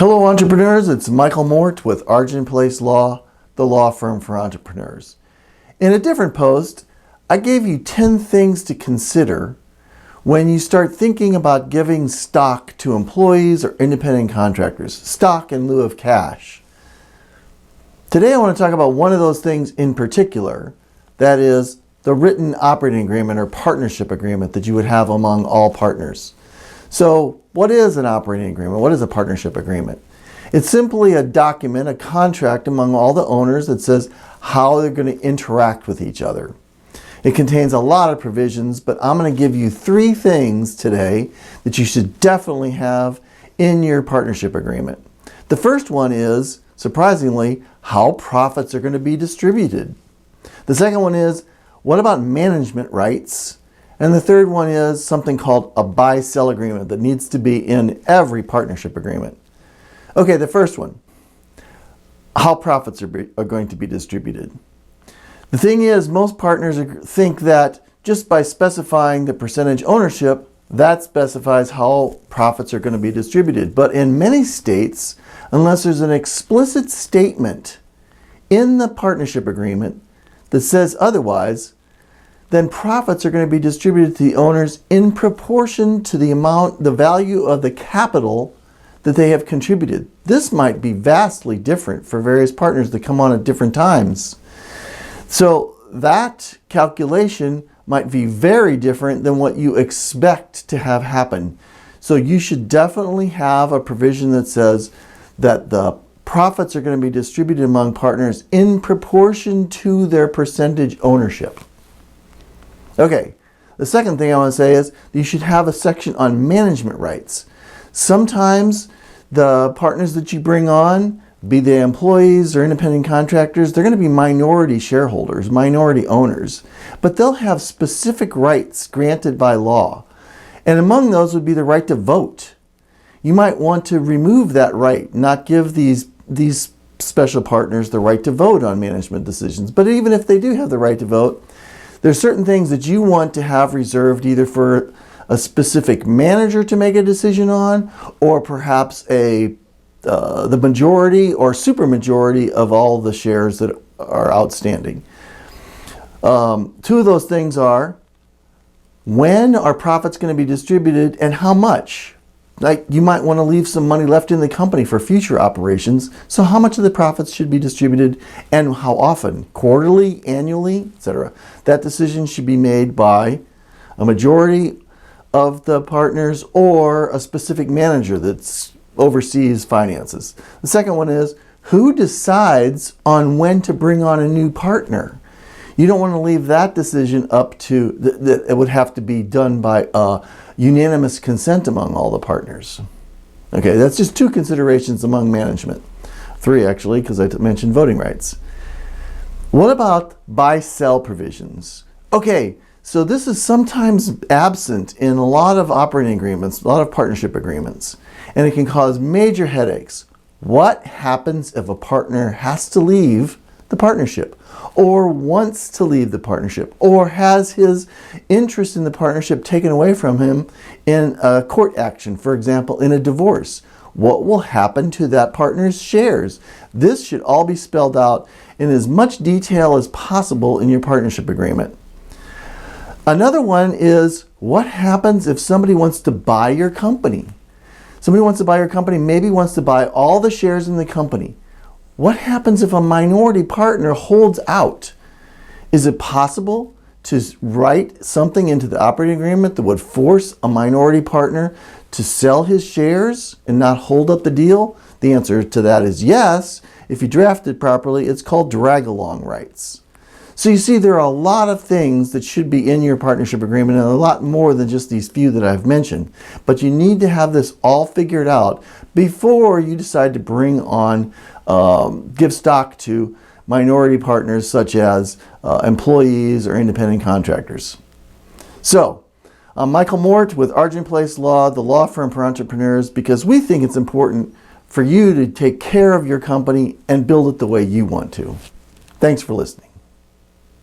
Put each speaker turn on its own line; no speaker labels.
Hello entrepreneurs, it's Michael Mort with Argent Place Law, the law firm for entrepreneurs. In a different post, I gave you 10 things to consider when you start thinking about giving stock to employees or independent contractors, stock in lieu of cash. Today I want to talk about one of those things in particular, that is the written operating agreement or partnership agreement that you would have among all partners. So what is an operating agreement? What is a partnership agreement? It's simply a document, a contract among all the owners that says how they're going to interact with each other. It contains a lot of provisions, but I'm going to give you 3 things today that you should definitely have in your partnership agreement. The first one is, surprisingly, how profits are going to be distributed. The second one is, what about management rights? And the third one is something called a buy-sell agreement that needs to be in every partnership agreement. Okay, the first one, how profits are going to be distributed. The thing is, most partners think that just by specifying the percentage ownership, that specifies how profits are going to be distributed. But in many states, unless there's an explicit statement in the partnership agreement that says otherwise, then profits are going to be distributed to the owners in proportion to the value of the capital that they have contributed. This might be vastly different for various partners that come on at different times. So that calculation might be very different than what you expect to have happen. So you should definitely have a provision that says that the profits are going to be distributed among partners in proportion to their percentage ownership. Okay, the second thing I want to say is you should have a section on management rights. Sometimes the partners that you bring on, be they employees or independent contractors, they're going to be minority shareholders, minority owners, but they'll have specific rights granted by law. And among those would be the right to vote. You might want to remove that right, not give these special partners the right to vote on management decisions. But even if they do have the right to vote, there's certain things that you want to have reserved either for a specific manager to make a decision on, or perhaps the majority or supermajority of all the shares that are outstanding. 2 of those things are, when are profits going to be distributed and how much? Like, you might want to leave some money left in the company for future operations. So how much of the profits should be distributed and how often? Quarterly, annually, etc. That decision should be made by a majority of the partners or a specific manager that oversees finances. The second one is, who decides on when to bring on a new partner? You don't want to leave that decision up to, it would have to be done by unanimous consent among all the partners. Okay, that's just 2 considerations among management. 3 actually, because I mentioned voting rights. What about buy-sell provisions? Okay, so this is sometimes absent in a lot of operating agreements, a lot of partnership agreements, and it can cause major headaches. What happens if a partner has to leave the partnership, or wants to leave the partnership, or has his interest in the partnership taken away from him in a court action, for example, in a divorce? What will happen to that partner's shares? This should all be spelled out in as much detail as possible in your partnership agreement. Another one is, what happens if somebody wants to buy your company? Somebody wants to buy your company, maybe wants to buy all the shares in the company. What happens if a minority partner holds out? Is it possible to write something into the operating agreement that would force a minority partner to sell his shares and not hold up the deal? The answer to that is yes. If you draft it properly, it's called drag-along rights. So you see, there are a lot of things that should be in your partnership agreement, and a lot more than just these few that I've mentioned. But you need to have this all figured out before you decide to bring on, give stock to minority partners such as employees or independent contractors. So, I'm Michael Mort with Argent Place Law, the law firm for entrepreneurs, because we think it's important for you to take care of your company and build it the way you want to. Thanks for listening.